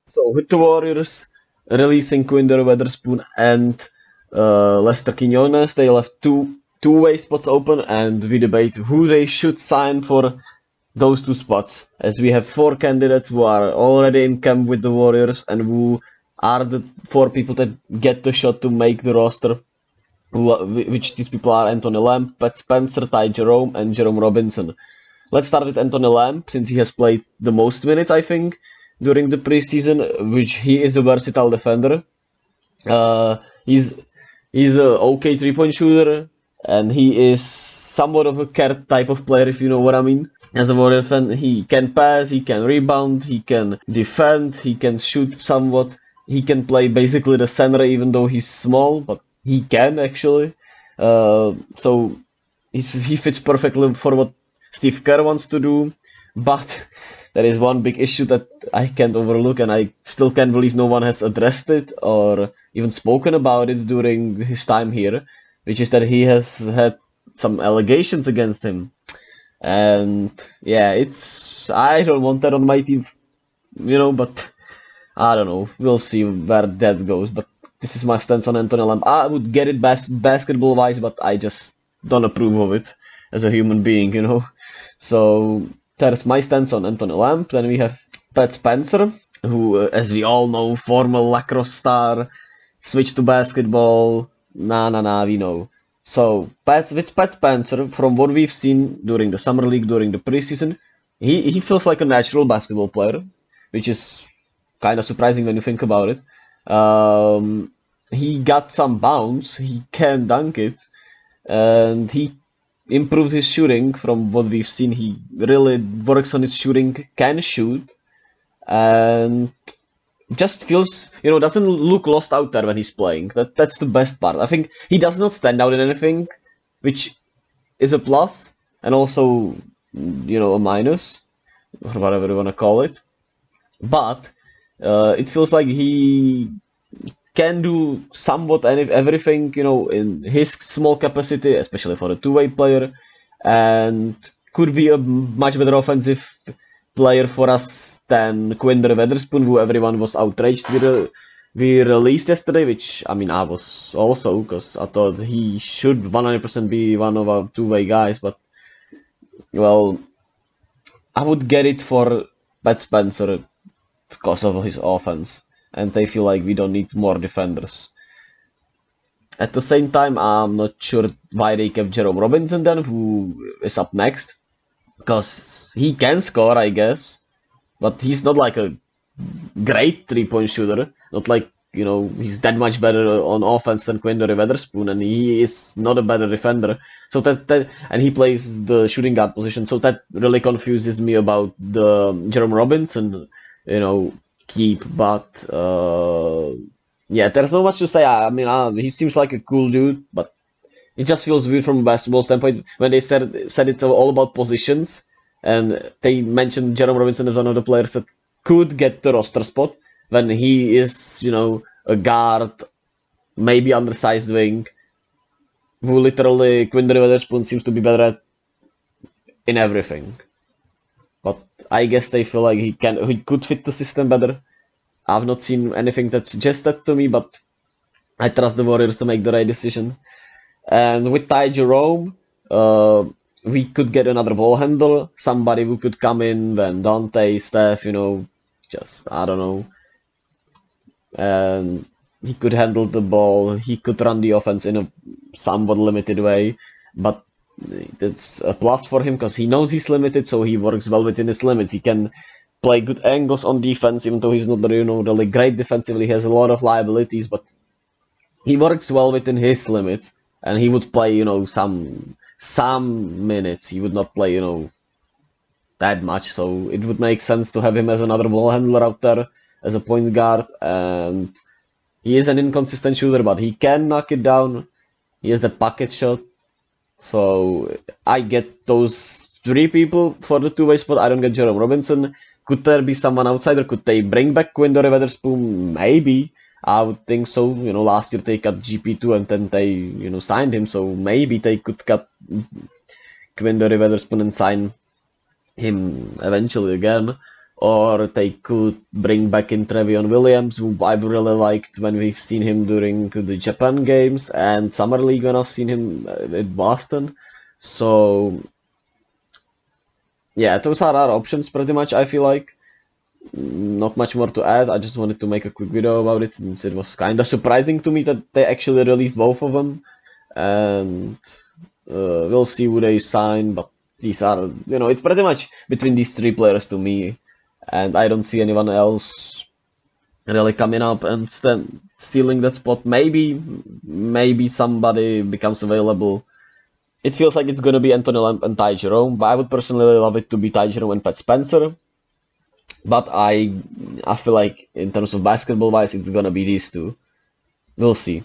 So with the Warriors releasing Quinndary, Weatherspoon, and Lester Quiňones, they left two-way spots open, and we debate who they should sign for those two spots. As we have four candidates who are already in camp with the Warriors and who are the four people that get the shot to make the roster. Which these people are Anthony Lamb, Pat Spencer, Ty Jerome, and Jerome Robinson. Let's start with Anthony Lamb, since he has played the most minutes, I think, during the preseason, which he is a versatile defender. Uh, he's he's a okay three-point shooter, and he is somewhat of a Kert type of player, if you know what I mean. As a Warriors fan, he can pass, he can rebound, he can defend, he can shoot somewhat. He can play basically the center, even though he's small, but he can actually. So he fits perfectly for what Steve Kerr wants to do. But there is one big issue that I can't overlook, and I still can't believe no one has addressed it or even spoken about it during his time here, which is that he has had some allegations against him. And yeah, I don't want that on my team, but I don't know. We'll see where that goes. But this is my stance on Anthony Lamb. I would get it basketball wise, but I just don't approve of it as a human being. So that's my stance on Anthony Lamb. Then we have Pat Spencer, who, as we all know, former lacrosse star, switched to basketball. We know. So with Pat Spencer, from what we've seen during the summer league, during the preseason, he feels like a natural basketball player, which is kind of surprising when you think about it. He got some bounce, he can dunk it, and he improves his shooting from what we've seen. He really works on his shooting, can shoot, and just feels, doesn't look lost out there when he's playing. That's the best part. I think he does not stand out in anything, which is a plus, and also, a minus, or whatever you want to call it. But it feels like he can do somewhat everything, in his small capacity, especially for a two-way player, and could be a much better offensive player for us than Quinndary Weatherspoon, who everyone was outraged we released yesterday, which, I mean, I was also, because I thought he should 100% be one of our two-way guys, but, well, I would get it for Pat Spencer because of his offense, and they feel like we don't need more defenders. At the same time, I'm not sure why they kept Jerome Robinson then, who is up next, because he can score, I guess, but he's not like a great three-point shooter, not like, he's that much better on offense than Quinndary Weatherspoon, and he is not a better defender. So and he plays the shooting guard position, so that really confuses me about the Jerome Robinson, keep. But yeah, there's not much to say. I mean, he seems like a cool dude, but it just feels weird from a basketball standpoint when they said it's all about positions, and they mentioned Jerome Robinson as one of the players that could get the roster spot when he is, a guard, maybe undersized wing, who literally Quinndary Weatherspoon seems to be better at in everything. But I guess they feel like he could fit the system better. I've not seen anything that suggests that to me, but I trust the Warriors to make the right decision. And with Ty Jerome, we could get another ball handler, somebody who could come in when Dante, Steph, just, I don't know. And he could handle the ball, he could run the offense in a somewhat limited way, but that's a plus for him because he knows he's limited, so he works well within his limits. He can play good angles on defense, even though he's not, really great defensively. He has a lot of liabilities, but he works well within his limits, and he would play, some minutes. He would not play, that much, so it would make sense to have him as another ball handler out there, as a point guard, and he is an inconsistent shooter, but he can knock it down. He has that pocket shot, so I get those three people for the two-way spot. I don't get Jerome Robinson. Could there be someone outsider? Could they bring back Quinndary Weatherspoon? Maybe. I would think so. Last year they cut GP2 and then they, signed him, so maybe they could cut Quinndary Weatherspoon and sign him eventually again. or they could bring back in Trevion Williams, who I've really liked when we've seen him during the Japan games and Summer League when I've seen him at Boston. So yeah, those are our options pretty much, I feel like. Not much more to add. I just wanted to make a quick video about it since it was kind of surprising to me that they actually released both of them. And we'll see who they sign, but these are, it's pretty much between these three players to me. And I don't see anyone else really coming up and stealing that spot. Maybe somebody becomes available. It feels like it's gonna be Anthony Lamb and Ty Jerome, but I would personally love it to be Ty Jerome and Pat Spencer. But I feel like in terms of basketball wise, it's gonna be these two. We'll see.